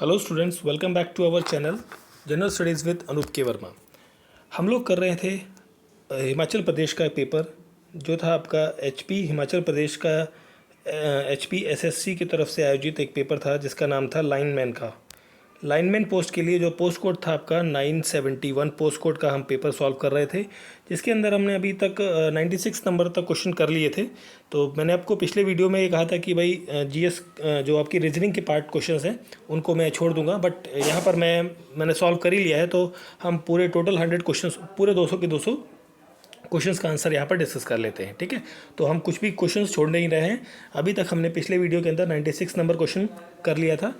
Hello students, welcome back to our channel general studies with Anoop K Verma. हम लोग कर रहे थे हिमाचल प्रदेश का पेपर जो था आपका एचपी हिमाचल प्रदेश का एचपी एसएससी की तरफ से आयोजित एक पेपर था जिसका नाम था लाइनमैन का। लाइनमैन पोस्ट के लिए जो पोस्ट कोड था आपका 971 पोस्ट कोड का हम पेपर सॉल्व कर रहे थे, जिसके अंदर हमने अभी तक 96 नंबर तक क्वेश्चन कर लिए थे। तो मैंने आपको पिछले वीडियो में ये कहा था कि भाई जीएस जो आपकी रीजनिंग के पार्ट क्वेश्चंस हैं उनको मैं छोड़ दूंगा, बट यहाँ पर मैंने सॉल्व कर ही लिया है। तो हम पूरे टोटल 100 क्वेश्चंस, पूरे 200 के 200 क्वेश्चंस का आंसर यहाँ पर डिस्कस कर लेते हैं। ठीक है, तो हम कुछ भी क्वेश्चंस छोड़ नहीं रहे हैं। अभी तक हमने पिछले वीडियो के अंदर 96 नंबर क्वेश्चन कर लिया था।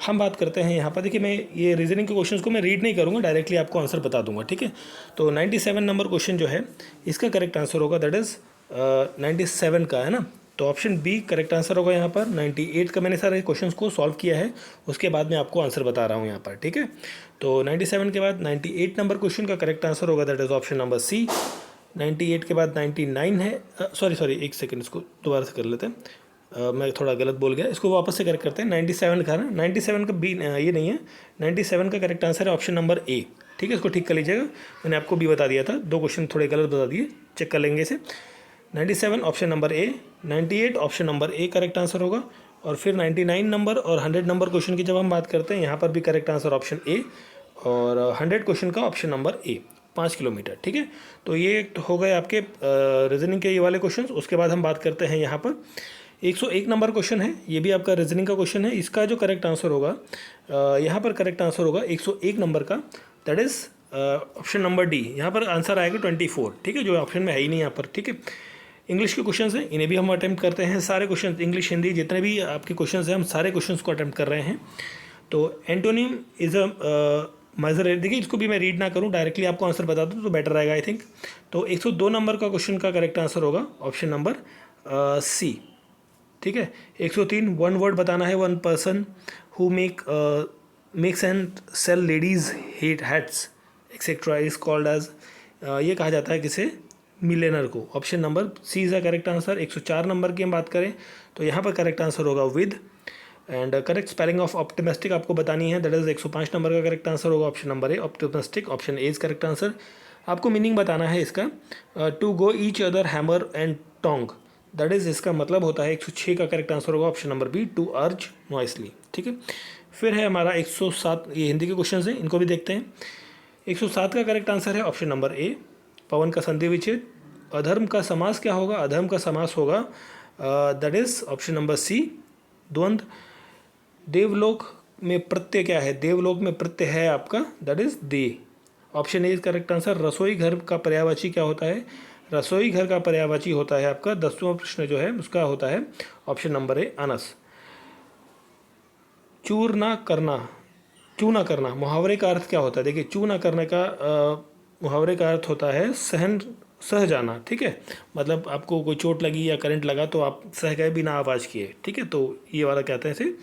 हम बात करते हैं यहाँ पर, देखिए मैं ये रीजनिंग के क्वेश्चंस को मैं रीड नहीं करूँगा, डायरेक्टली आपको आंसर बता दूंगा। ठीक है, तो 97 नंबर क्वेश्चन जो है इसका करेक्ट आंसर होगा, दैट इज़ 97 का है ना, तो ऑप्शन बी करेक्ट आंसर होगा यहाँ पर। 98 का मैंने सारे क्वेश्चंस को सॉल्व किया है, उसके बाद मैं आपको आंसर बता रहा हूँ यहाँ पर। ठीक है, तो 97 के बाद 98 नंबर क्वेश्चन का करेक्ट आंसर होगा, that is option number C. 98 के बाद 99 है, सॉरी एक सेकंड, इसको दोबारा से कर लेते हैं। मैं थोड़ा गलत बोल गया, इसको वापस से करेक्ट करते हैं। 97 का ना, 97 का बी ये नहीं है, 97 का करेक्ट आंसर है ऑप्शन नंबर ए। ठीक है, इसको ठीक कर लीजिएगा, मैंने आपको भी बता दिया था, दो क्वेश्चन थोड़े गलत बता दिए, चेक कर लेंगे इसे। 97 option number A, 98 option number A correct answer होगा। और फिर 99 नंबर और 100 नंबर क्वेश्चन की जब हम बात करते हैं, यहाँ पर भी करेक्ट आंसर ऑप्शन ए, और 100 क्वेश्चन का ऑप्शन नंबर ए, 5 किलोमीटर। ठीक है, तो ये हो गए आपके रीजनिंग के ये वाले क्वेश्चंस। उसके बाद हम बात करते हैं यहाँ पर 101 नंबर क्वेश्चन है, ये भी आपका रीजनिंग का क्वेश्चन है। इसका जो करेक्ट आंसर होगा यहाँ पर करेक्ट आंसर होगा 101 नंबर का, that is option number D. यहाँ पर आंसर आएगा 24। ठीक है, जो ऑप्शन में है ही नहीं यहाँ पर। ठीक है, इंग्लिश के क्वेश्चंस हैं, इन्हें भी हम अटैम्प्ट करते हैं। सारे क्वेश्चन इंग्लिश हिंदी जितने भी आपके क्वेश्चंस हैं, हम सारे क्वेश्चंस को अटैम्प्ट कर रहे हैं। तो एंटोनिम इज़ अ मेजर, देखिए इसको भी मैं रीड ना करूं, डायरेक्टली आपको आंसर बता दूं तो बेटर रहेगा आई थिंक। तो 102 नंबर का क्वेश्चन का करेक्ट आंसर होगा ऑप्शन नंबर सी। ठीक है, 103 वन वर्ड बताना है, one person who makes and sell ladies hats etcetera is called as, ये कहा जाता है किसे, मिलेनर को। Option number C is the correct answer. 104 number की हम बात करें तो यहाँ पर करेक्ट आंसर होगा विद। And correct spelling of optimistic आपको बतानी है, दैट इज 105 नंबर का करेक्ट आंसर होगा option number A, optimistic. Option A is correct answer. आपको मीनिंग बताना है इसका, to go each other hammer and tong, that is इसका मतलब होता है 106 का करेक्ट आंसर होगा option number B, to urge noisily. ठीक है, फिर है हमारा 107, ये हिंदी के क्वेश्चन हैं, इनको भी देखते हैं। 107 का करेक्ट आंसर है ऑप्शन नंबर ए, पवन का संधि विच्छेद। अधर्म का समास क्या होगा, अधर्म का समास होगा that is option number C, द्वंद्व। देवलोक में प्रत्यय क्या है, देवलोक में प्रत्यय है आपका, that is they, option A is correct answer. रसोई घर का पर्यायवाची क्या होता है, रसोई घर का पर्यायवाची होता है आपका 10वां प्रश्न जो है उसका होता है ऑप्शन नंबर ए, अनस। चूरना करना, चूना करना, मुहावरे का अर्थ क्या होता है, देखिए चूना करने का मुहावरे का अर्थ होता है सह जाना। ठीक है, मतलब आपको कोई चोट लगी या करंट लगा तो आप सह गए बिना आवाज़ किए। ठीक है, तो ये वाला कहते हैं इसे।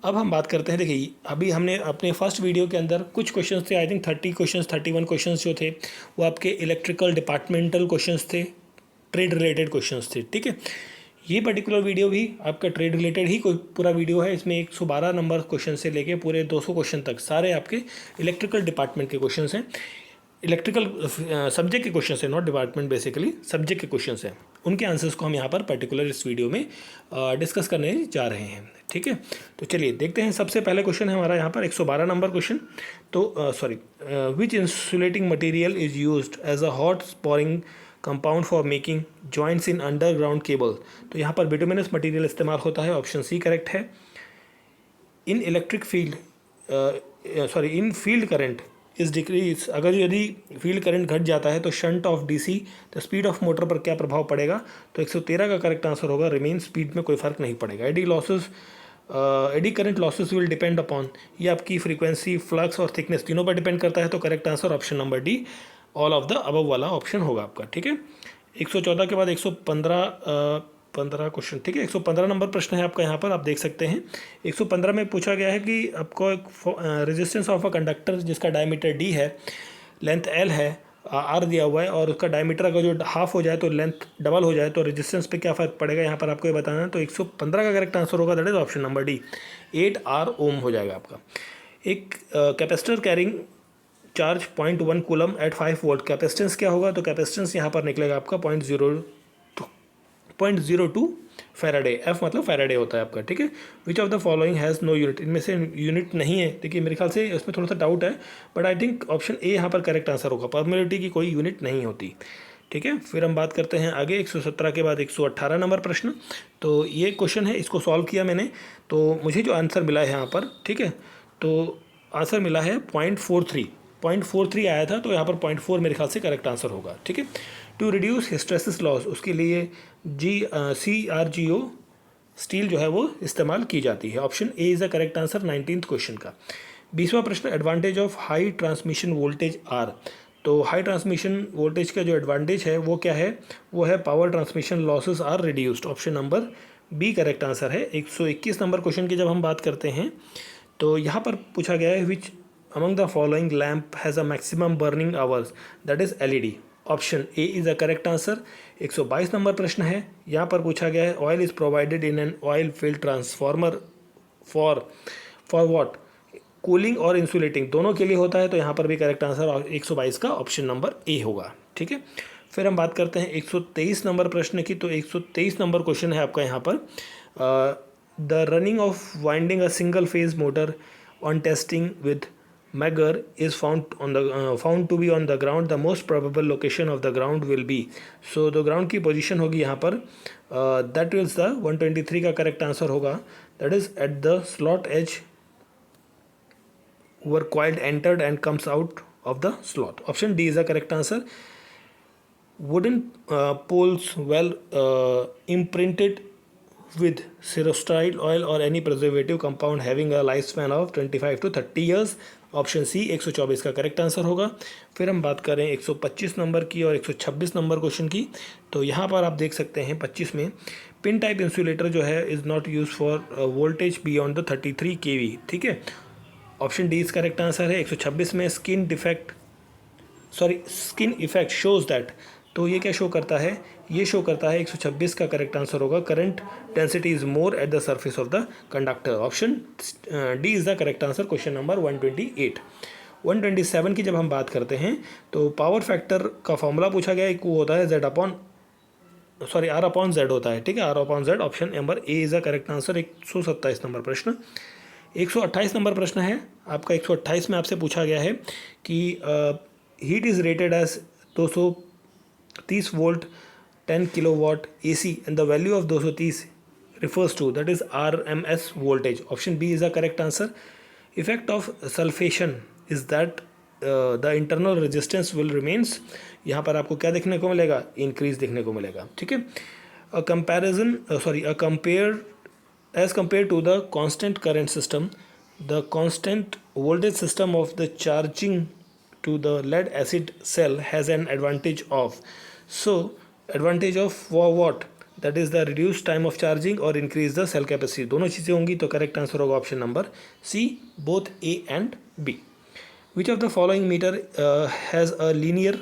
अब हम बात करते हैं, देखिए अभी हमने अपने फर्स्ट वीडियो के अंदर कुछ क्वेश्चंस थे, आई थिंक 30 क्वेश्चंस, 31 क्वेश्चंस जो थे वो आपके इलेक्ट्रिकल डिपार्टमेंटल क्वेश्चंस थे, ट्रेड रिलेटेड क्वेश्चंस थे। ठीक है, ये पर्टिकुलर वीडियो भी आपका ट्रेड रिलेटेड ही कोई पूरा वीडियो है। इसमें 112 नंबर क्वेश्चन से लेके पूरे 200 क्वेश्चन तक सारे आपके इलेक्ट्रिकल डिपार्टमेंट के क्वेश्चंस हैं, इलेक्ट्रिकल सब्जेक्ट के क्वेश्चन है, नॉट डिपार्टमेंट, बेसिकली सब्जेक्ट के क्वेश्चन हैं। उनके आंसर्स को हम यहाँ पर पर्टिकुलर इस वीडियो में डिस्कस करने जा रहे हैं। ठीक है, तो चलिए देखते हैं। सबसे पहले क्वेश्चन है हमारा यहाँ पर 112 नंबर क्वेश्चन। तो which insulating material is used as a hot pouring compound for making joints in underground cable. तो यहाँ पर बिटुमिनस मटेरियल इस्तेमाल होता है, ऑप्शन सी करेक्ट है। इन इलेक्ट्रिक फील्ड, इन फील्ड करंट इस डिक्रीज, अगर यदि फील्ड करंट घट जाता है तो शंट ऑफ डीसी तो स्पीड ऑफ मोटर पर क्या प्रभाव पड़ेगा, तो 113 का करेक्ट आंसर होगा रिमेन, स्पीड में कोई फर्क नहीं पड़ेगा। Eddy current losses will depend upon, ये आपकी फ्रीक्वेंसी, फ्लक्स और थिकनेस तीनों पर डिपेंड करता है, तो correct answer option number D, all of the above वाला ऑप्शन होगा आपका। ठीक है, 114 के बाद 115 क्वेश्चन। ठीक है, 115 नंबर प्रश्न है आपका, यहाँ पर आप देख सकते हैं। 115 में पूछा गया है कि आपको एक रेजिस्टेंस ऑफ अ कंडक्टर जिसका डायमीटर डी है, लेंथ एल है आर दिया हुआ है और उसका डायमीटर अगर जो हाफ हो जाए तो लेंथ डबल हो जाए तो रेजिस्टेंस पे क्या फ़र्क पड़ेगा यहाँ पर आपको ये बताना है। तो 115 का करेक्ट आंसर होगा, that is option number D, 8 R ohm हो जाएगा आपका। एक capacitor carrying charge 0.1 coulomb at 5 volt, capacitance क्या होगा, तो कैपेसिटेंस यहाँ पर निकलेगा आपका 0.02 फैराडे, एफ मतलब फैराडे होता है आपका, ठीक है। Which of the following has no unit, इनमें से यूनिट नहीं है, देखिए मेरे ख्याल से उसमें थोड़ा सा डाउट है, but I think option A यहाँ पर करेक्ट आंसर होगा, परमेबिलिटी की कोई यूनिट नहीं होती, ठीक है। फिर हम बात करते हैं आगे 117 के बाद 118 नंबर प्रश्न। तो ये क्वेश्चन है, इसको सॉल्व किया मैंने, तो मुझे जो आंसर मिला है यहाँ पर, ठीक है, तो आंसर मिला है 0.43 आया था, तो यहाँ पर 0.4 मेरे ख्याल से करेक्ट आंसर होगा, ठीक है। टू रिड्यूस हिस्टेरेसिस लॉस, उसके लिए CRGO स्टील जो है वो इस्तेमाल की जाती है। Option A is the correct answer 19th question का। 20वां प्रश्न, advantage of high transmission voltage are, तो हाई ट्रांसमिशन वोल्टेज का जो एडवांटेज है वो क्या है, वो है power transmission losses are reduced, option number B correct answer है। 121 नंबर क्वेश्चन की जब हम बात करते हैं तो यहाँ पर पूछा गया है which among the following lamp has a maximum burning hours, that is LED, option A is the correct answer. 122 number प्रश्न है, यहाँ पर पूछा गया है oil is provided in an oil field transformer for what, cooling और insulating, दोनों के लिए होता है, तो यहाँ पर भी करेक्ट आंसर 122 का ऑप्शन नंबर ए होगा, ठीक है। फिर हम बात करते हैं 123 नंबर प्रश्न की। तो 123 नंबर क्वेश्चन है आपका यहाँ पर, the running of winding a single phase motor on testing with Megger is found to be on the ground. The most probable location of the ground will be, so the ground की position होगी यहाँ पर, that is the 123 का correct answer होगा, that is at the slot edge where coil entered and comes out of the slot. Option D is the correct answer. Wooden poles well imprinted with serostyle oil or any preservative compound having a lifespan of 25 to 30 years, option C 124 का correct answer होगा। फिर हम बात करें 125 number की और 126 number question की। तो यहाँ पर आप देख सकते हैं 25 में, पिन टाइप इंसुलेटर जो है is not use for voltage beyond the 33 kV, ठीक है, option D is correct answer है। 126 में स्किन इफेक्ट शोज दैट, तो ये क्या शो करता है, ये शो करता है 126 का करेक्ट आंसर होगा, current density is more at the surface of the conductor, option D is the correct answer, question number 128। 127 की जब हम बात करते हैं तो पावर फैक्टर का फॉर्मूला पूछा गया है, एक वो होता है R अपॉन Z होता है, ठीक है, R upon Z, option number A is the correct answer. 127 number प्रश्न। 128 नंबर प्रश्न है आपका। 128 में आपसे पूछा गया है कि heat is rated as 230 volt 10 kilowatt AC and the value of 230 refers to, that is RMS voltage, option B is the correct answer. Effect of sulfation is that the internal resistance will remains, यहाँ पर आपको क्या देखने को मिलेगा, increase देखने को मिलेगा, ठीक है। As compared to the constant current system, the constant voltage system of the charging to the lead acid cell has an advantage of, so advantage of for what, that is the reduced time of charging or increase the cell capacity, दोनों चीज़ें होंगी, तो correct answer होगा option number C, both A and B. Which of the following meter has a linear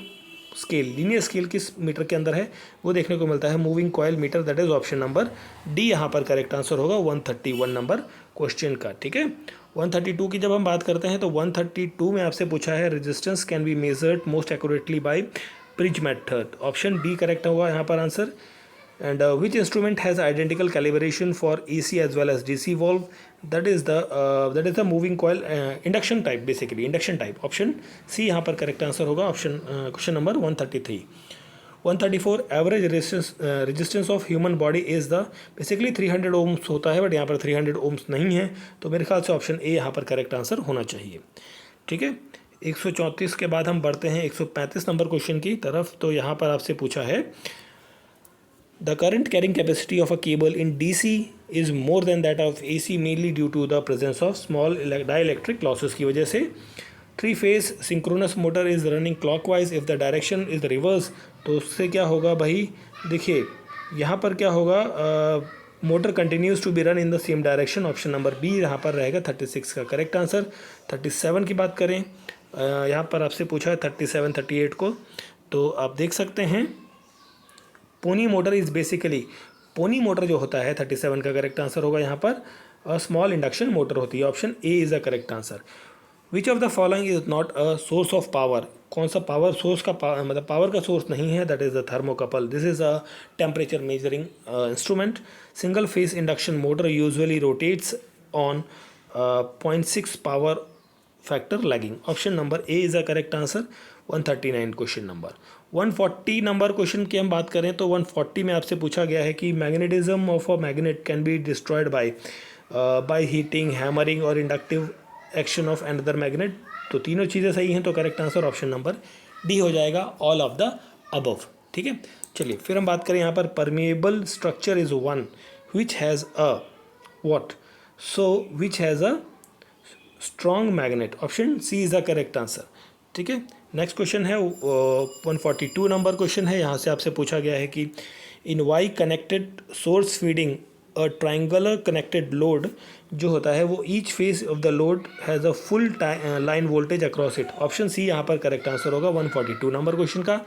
scale किस meter के अंदर है, वो देखने को मिलता है moving coil meter, that is option number D यहाँ पर करेक्ट आंसर होगा 131 नंबर क्वेश्चन का, ठीक है। 132 की जब हम बात करते हैं तो 132 में आपसे पूछा है resistance can be measured most accurately by bridge method, option B correct होगा यहाँ पर answer. And which instrument has identical calibration for AC as well as DC valve, that is the moving coil induction type, basically induction type, option C यहाँ पर correct answer होगा, option question number 133। 134 average resistance of human body is the, basically 300 ohms होता है, but यहाँ पर 300 ohms नहीं है, तो मेरे ख्याल से ऑप्शन ए यहाँ पर करेक्ट आंसर होना चाहिए, ठीक है। 134 के बाद हम बढ़ते हैं 135 नंबर क्वेश्चन की तरफ। तो यहाँ पर आपसे पूछा है the current carrying capacity of a cable in DC is more than that of AC mainly due to the presence of small dielectric losses की वजह से। 3 phase synchronous motor is running clockwise if the direction is the reverse, तो उससे क्या होगा भाई, देखिए यहाँ पर क्या होगा, motor continues to be run in the same direction, option number B यहाँ पर रहेगा 36 का करेक्ट आंसर। 37 की बात करें यहाँ पर आपसे पूछा है 37 38 को, तो आप देख सकते हैं pony motor is basically, pony motor जो होता है 37 का करेक्ट आंसर होगा यहाँ पर, स्मॉल इंडक्शन मोटर होती है। Option A is the correct answer. Which of the following is not a source of power, कौन सा पावर सोर्स का मतलब पावर का सोर्स नहीं है, that is the thermocouple. This is a temperature measuring instrument. Single phase induction motor usually rotates on 0.6 power factor lagging. Option number A is the correct answer. 139 question number. 140 number question की हम बात करें तो 140 में आपसे पूछा गया है कि magnetism of a magnet can be destroyed by heating, hammering और inductive action of another magnet. तो तीनों चीज़ें सही हैं, तो correct answer option number D हो जाएगा, ऑल ऑफ द अबव। ठीक है, चलिए फिर हम बात करें यहाँ पर permeable structure is one which has a what, so which has a strong magnet. Option C is the correct answer. ठीक है, नेक्स्ट क्वेश्चन है 142 नंबर क्वेश्चन है। यहाँ से आपसे पूछा गया है कि in Y connected source feeding a triangular connected load जो होता है वो each phase of the load has a full line voltage across it. Option C यहाँ पर करेक्ट आंसर होगा 142 नंबर क्वेश्चन का।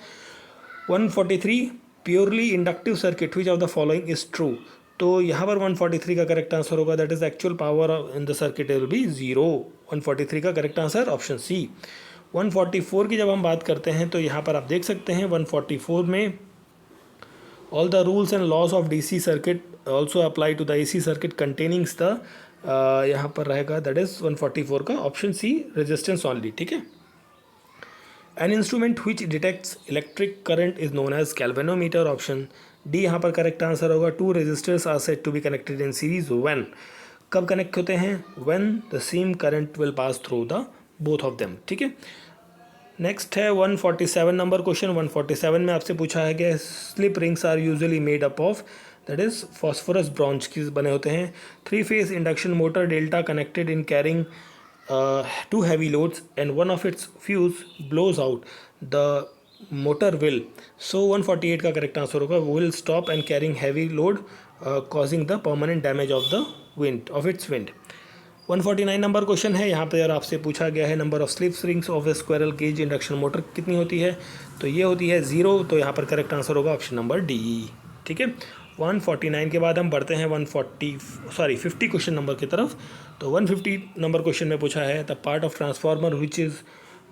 143 purely inductive circuit which of the following is true. तो यहाँ पर 143 का करेक्ट आंसर होगा, that is actual power in the circuit will be 0। 143 का करेक्ट आंसर ऑप्शन सी। 144 की जब हम बात करते हैं तो यहाँ पर आप देख सकते हैं 144 में all the rules and laws of DC circuit also apply to the AC circuit containings the, यहाँ पर रहेगा दैट इज 144 का ऑप्शन सी रेजिस्टेंस ऑनली। ठीक है, an instrument which detects electric current is known as galvanometer. Option D यहाँ पर correct answer होगा। Two resistors are said to be connected in series when, कब कनेक्ट होते हैं, when the same current will pass through the both of them. ठीक है, next है 147 नंबर क्वेश्चन। 147 में आपसे पूछा है कि slip rings are usually made up of, that is phosphorus bronze की बने होते हैं। 3 phase induction motor delta connected in carrying 2 heavy loads and one of its fuse blows out the motor will, so 148 का correct answer होगा will stop and carrying heavy load causing the permanent damage of the wind of its wind. 149 नंबर क्वेश्चन है। यहाँ पर आपसे पूछा गया है number of slip rings of a squirrel cage induction motor कितनी होती है, तो ये होती है 0। तो यहाँ पर करेक्ट आंसर होगा ऑप्शन नंबर डी। ठीक है, 149 के बाद हम बढ़ते हैं 50 क्वेश्चन नंबर की तरफ। तो 150 नंबर क्वेश्चन में पूछा है the part of transformer which is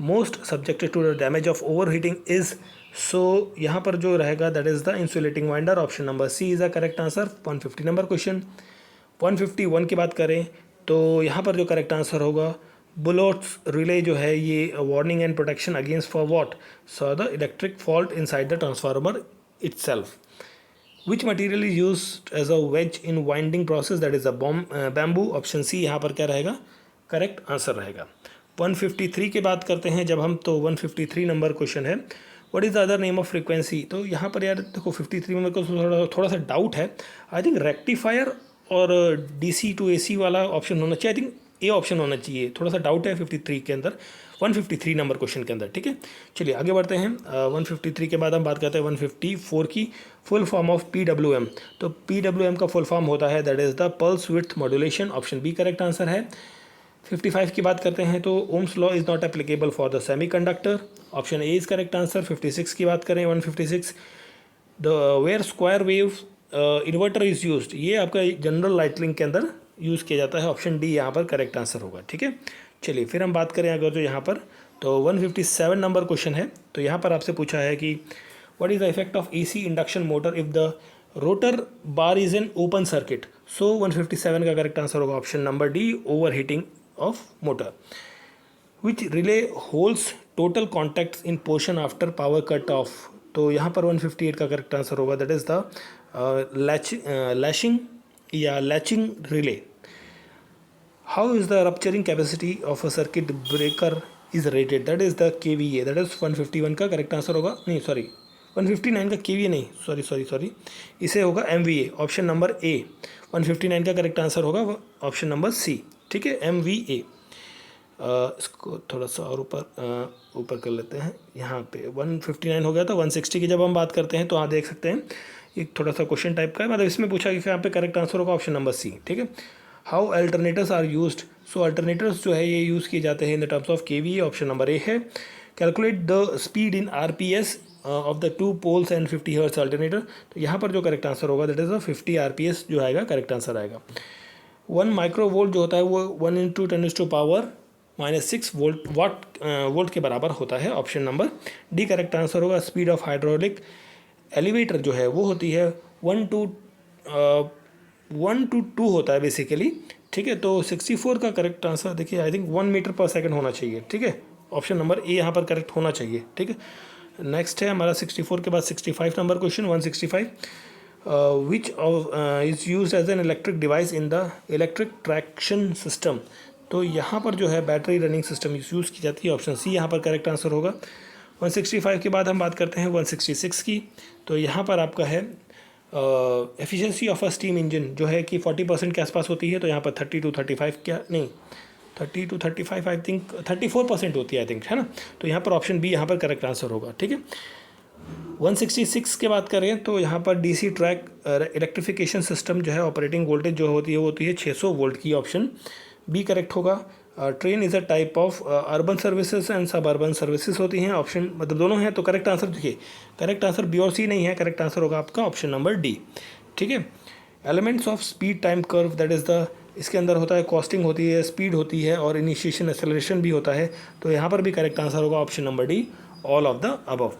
most subjected to the damage of over heating is, so यहाँ पर जो रहेगा that is the insulating winder. Option number C is the correct answer. 150 number question. 151 की बात करें तो यहाँ पर जो करेक्ट आंसर होगा बुलोट्स रिले जो है ये warning and protection against for what, so the electric fault inside the transformer itself. Which material is used as a wedge in winding process, that is a bamboo. Option C यहाँ पर क्या रहेगा, correct answer रहेगा। 153 की बात करते हैं जब हम, तो 153 नंबर क्वेश्चन है what is the other name of frequency. तो यहाँ पर यार देखो 53 में मेरे को थोड़ा सा डाउट है। आई थिंक रेक्टिफायर और DC टू AC वाला ऑप्शन होना चाहिए। आई थिंक ए ऑप्शन होना चाहिए, थोड़ा सा डाउट है 53 के अंदर, 153 नंबर क्वेश्चन के अंदर। ठीक है, चलिए आगे बढ़ते हैं। 153 के बाद हम बात करते हैं 154 की, फुल फॉर्म ऑफ PWM। तो PWM का फुल फॉर्म होता है that is the pulse width modulation. Option B correct answer है। 55 की बात करते हैं तो ohms law is not applicable for the semiconductor. Option A is correct answer. 56 की बात करें 156 the where square wave inverter is used, ये आपका जनरल लाइटनिंग के अंदर यूज़ किया जाता है। ऑप्शन डी यहाँ पर करेक्ट आंसर होगा। ठीक है, चलिए फिर हम बात करें अगर जो यहाँ पर, तो 157 नंबर क्वेश्चन है। तो यहाँ पर आपसे पूछा है कि what is the effect of AC induction motor if the rotor bar is an open circuit. So 157 का करेक्ट आंसर होगा option number D, over heating of motor. Which relay holds total contacts in portion after power cut off. तो यहाँ पर 158 का correct answer होगा that is the lashing या latching relay. How is the rupturing capacity of a circuit breaker is rated, that is the KVA। That is 151 का correct answer होगा, नहीं sorry 159 का KVA नहीं, सॉरी इसे होगा MVA। ऑप्शन नंबर ए। 159 का correct answer होगा ऑप्शन नंबर सी। ठीक है, MVA। इसको थोड़ा सा और ऊपर कर लेते हैं। यहाँ पे 159 हो गया था। 160 की जब हम बात करते हैं तो आप देख सकते हैं एक थोड़ा सा क्वेश्चन टाइप का है, मतलब इसमें पूछा कि यहाँ पे करेक्ट आंसर होगा ऑप्शन नंबर सी। ठीक है, how alternators are used, so alternators जो है ये यूज़ किए जाते हैं in the terms of KV, option number A है। Calculate the speed in RPS of the 2 poles and 50 hertz alternator, तो यहाँ पर जो करेक्ट आंसर होगा दैट इज द 50 आरपीएस जो आएगा करेक्ट आंसर आएगा। 1 माइक्रोवोल्ट जो होता है वो 1 × 10⁻⁻6 वोल्ट के बराबर होता है, option number D correct answer होगा। स्पीड ऑफ हाइड्रोलिक एलिवेटर जो है वो होती है 1 to 2 होता है बेसिकली, ठीक है। तो 64 का करेक्ट आंसर देखिए आई थिंक 1 मीटर पर सेकंड होना चाहिए, ठीक है, ऑप्शन नंबर ए यहाँ पर करेक्ट होना चाहिए, ठीक है। नेक्स्ट है हमारा 64 के बाद 65 number question 165, which is use as an electric device in the electric traction system, तो यहाँ पर जो है बैटरी रनिंग सिस्टम यूज़ की जाती है, ऑप्शन सी यहाँ पर करेक्ट आंसर होगा। 165 के बाद हम बात करते हैं 166 की, तो यहाँ पर आपका है efficiency of a steam engine जो है कि 40% के आसपास होती है, तो यहाँ पर 30 to 35 क्या नहीं 30 to 35 आई थिंक 34% होती है आई थिंक, है ना, तो यहाँ पर ऑप्शन बी यहाँ पर करेक्ट आंसर होगा, ठीक है। 166 के बात करें तो यहाँ पर डीसी ट्रैक इलेक्ट्रिफिकेशन सिस्टम जो है ऑपरेटिंग वोल्टेज जो होती है वो होती है 600 वोल्ट की, ऑप्शन बी करेक्ट होगा। Train is a type of urban services and सब अर्बन सर्विसेज होती हैं, ऑप्शन मतलब दोनों हैं, तो करेक्ट आंसर देखिए करेक्ट आंसर बी और सी नहीं है, करेक्ट आंसर होगा आपका ऑप्शन नंबर डी, ठीक है। Elements of speed time curve that is the, इसके अंदर होता है कॉस्टिंग होती है, स्पीड होती है और इनिशिएशन एक्सेलरेशन भी होता है, तो यहाँ पर भी करेक्ट आंसर होगा option number D, all of the above.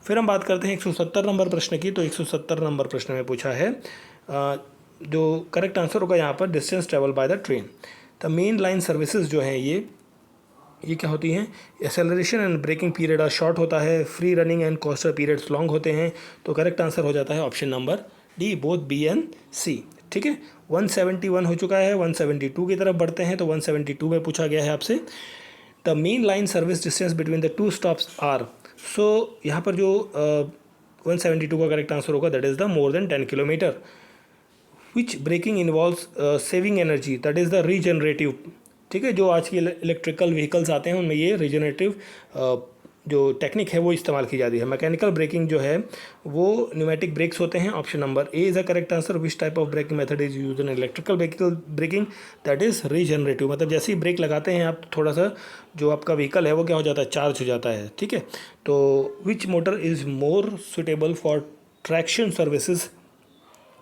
फिर हम बात करते हैं 170 नंबर प्रश्न की, तो 170 नंबर प्रश्न में पूछा है जो करेक्ट आंसर होगा यहाँ पर distance travel by the train. The main line services जो हैं ये क्या होती हैं, acceleration and braking period are short होता है, free running and coaster periods long होते हैं, तो करेक्ट आंसर हो जाता है option number D, both B and C, ठीक है। 171 हो चुका है, 172 की तरफ बढ़ते हैं, तो 172 में पूछा गया है आपसे the main line service distance between the 2 stops are, so यहाँ पर जो 172 का करेक्ट आंसर होगा that is the more than 10 kilometre. Which braking involves saving energy that is the regenerative, ठीक है, जो आज की इलेक्ट्रिकल व्हीकल्स आते हैं उनमें ये रीजनरेटिव जो टेक्निक है वो इस्तेमाल की जाती है। मैकेनिकल ब्रेकिंग जो है वो न्यूमेटिक ब्रेक्स होते हैं, option number A is a correct answer. Which type of braking method is use in electrical braking that is regenerative, मतलब जैसे ही ब्रेक लगाते हैं आप थोड़ा सा जो आपका व्हीकल है वो क्या हो जाता है, चार्ज हो जाता है, ठीक है। तो which motor is more suitable for traction services,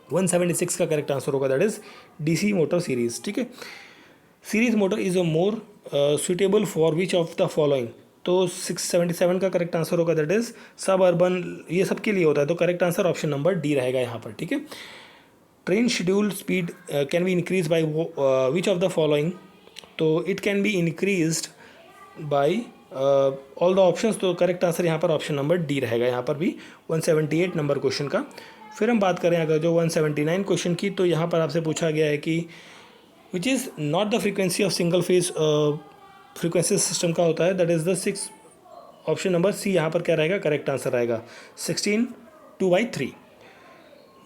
176 का करेक्ट आंसर होगा that is DC motor series, ठीक है। Series motor is a more suitable for which of the following, तो 677 का करेक्ट आंसर होगा दैट इज़ सब अर्बन, ये सब के लिए होता है, तो correct answer option number D रहेगा यहाँ पर, ठीक है। Train schedule speed can be increase by which of the following, तो it can be increased by all the options, तो करेक्ट आंसर यहाँ पर ऑप्शन नंबर डी रहेगा यहाँ पर भी 178 नंबर क्वेश्चन का। फिर हम बात करें अगर जो 179 क्वेश्चन की, तो यहाँ पर आपसे पूछा गया है कि which is not the frequency of single phase frequency system का होता है that is the 6, option number C यहाँ पर क्या रहेगा, करेक्ट आंसर रहेगा 16 2/3।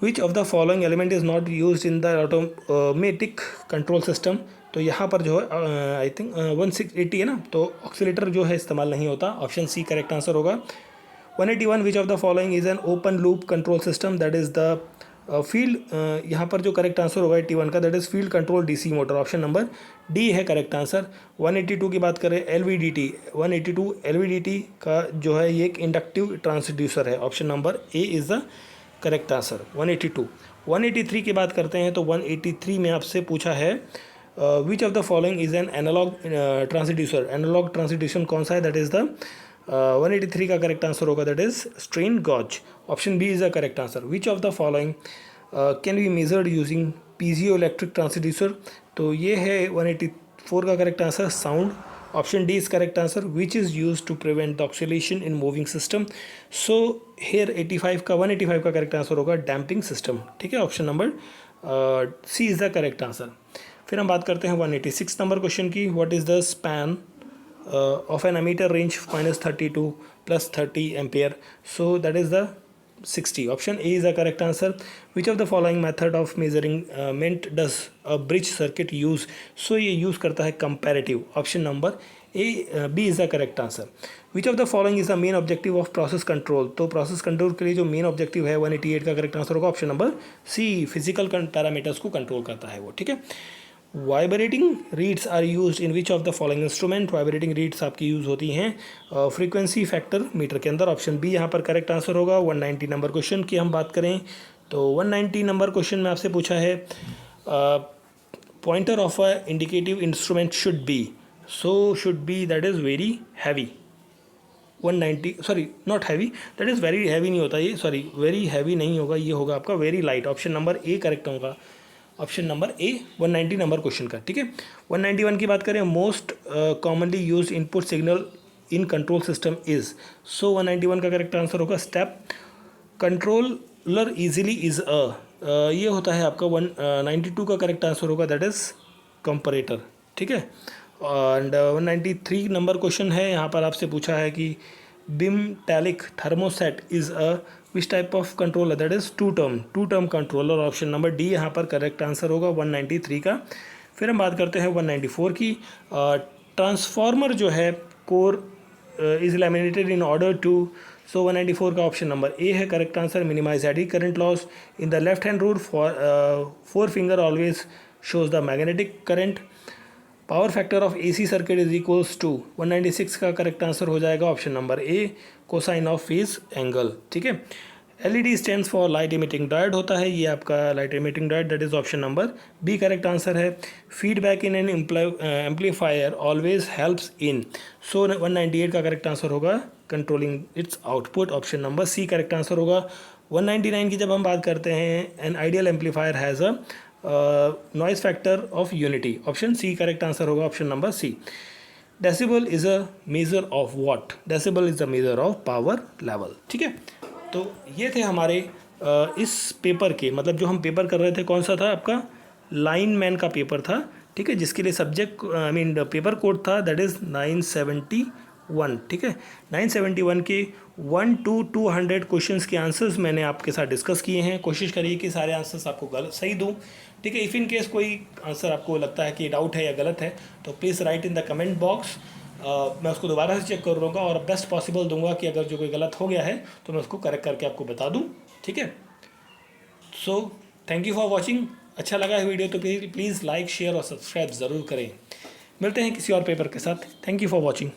Which of the following element is not use in the automatic control system, तो यहाँ पर जो है आई थिंक 1680 है ना, तो ऑक्सीलेटर जो है इस्तेमाल नहीं होता, ऑप्शन सी करेक्ट आंसर होगा। 181 विच of the following is an open loop control system that is the field, यहाँ पर जो करेक्ट आंसर होगा 81 का that is field control DC motor, option number D है करेक्ट आंसर। 182 की बात करें एलवीडीटी, 182 एलवीडीटी का जो है ये एक इंडक्टिव ट्रांसड्यूसर है, option number A is the correct answer 182। 183 की बात करते हैं तो 183 में आपसे पूछा है which of the following is an analog transducer, analog transduction कौन सा है दैट इज़ द 183 का करेक्ट आंसर होगा that is strain gauge, option B is the correct answer. Which of the following can be measured using piezoelectric transducer, तो ये है 184 का correct answer sound, option D is correct answer. Which is use to prevent the oscillation in moving system, so here 185 का correct answer होगा damping system, ठीक है, option number C is the correct answer. फिर हम बात करते हैं 186 number question की, what is the span of an ammeter range -30 to +30 ampere, so that is the 60, option A is the correct answer. Which of the following method of measurement does a bridge circuit use, so ये use करता है comparative, option number B is the correct answer. Which of the following is the main objective of process control, तो process control के लिए जो main objective है 188 का correct answer होगा option number C, physical parameters को कंट्रोल करता है वो, ठीक है। Vibrating reeds are use in which of the following instrument. Vibrating reeds आपकी यूज़ होती हैं फ्रीक्वेंसी फैक्टर मीटर के अंदर। ऑप्शन बी यहाँ पर करेक्ट आंसर होगा। 190 नंबर क्वेश्चन की हम बात करें तो 190 नंबर क्वेश्चन में आपसे पूछा है pointer of a indicative instrument should be, so should be that is very heavy. 190 sorry not heavy, that is very heavy नहीं होता ये, सॉरी वेरी हैवी नहीं होगा, ये होगा आपका very light. Option number A correct होगा, option number A 190 number question का। ठीक है, 191 की बात करें most commonly use input signal in control system is, so 191 का करेक्ट आंसर होगा step controller easily is a, ये होता है आपका 192 का करेक्ट आंसर होगा दैट इज़ कंपरेटर। ठीक है, एंड 193 नंबर क्वेश्चन है, यहाँ पर आपसे पूछा है कि bimetallic thermostat is a which type of controller, that is two term controller. Option number D यहाँ पर करेक्ट आंसर होगा 193 का। फिर हम बात करते हैं 194 की। ट्रांसफार्मर जो है core is laminated in order to, so 194 का ऑप्शन नंबर ए है correct answer. Minimize eddy current loss in the left hand rule four finger always shows the magnetic current. Power factor of AC circuit is equals to, 196 का correct answer हो जाएगा option number A cosine of phase angle. ठीक है, LED stands for light emitting diode होता है, ये आपका light emitting diode that is option number B correct answer है। Feedback in an amplifier always helps in, so 198 का correct answer होगा controlling its output. Option number C correct answer होगा। 199 की जब हम बात करते हैं an ideal amplifier has a noise factor of unity, option C correct answer होगा, option number C. Decibel is a measure of what, decibel is a measure of power level. ठीक है, तो ये थे हमारे इस पेपर के, मतलब जो हम पेपर कर रहे थे कौन सा था आपका, लाइन मैन का पेपर था। ठीक है, जिसके लिए subject I mean paper code था दैट इज़ 971। ठीक है, 971 के 1 to 200 क्वेश्चंस के आंसर्स मैंने आपके साथ डिस्कस किए हैं। कोशिश करिए कि सारे आंसर्स आपको गलत सही दूँ। ठीक है, इफ़ इन केस कोई आंसर आपको लगता है कि डाउट है या गलत है तो please write in the comment box, मैं उसको दोबारा से चेक कर लूँगा और बेस्ट पॉसिबल दूंगा कि अगर जो कोई गलत हो गया है तो मैं उसको करेक्ट करके आपको बता दूँ। ठीक है, so thank you for watching. अच्छा लगा है वीडियो तो प्लीज़ लाइक शेयर और सब्सक्राइब ज़रूर करें। मिलते हैं किसी और पेपर के साथ। Thank you for watching.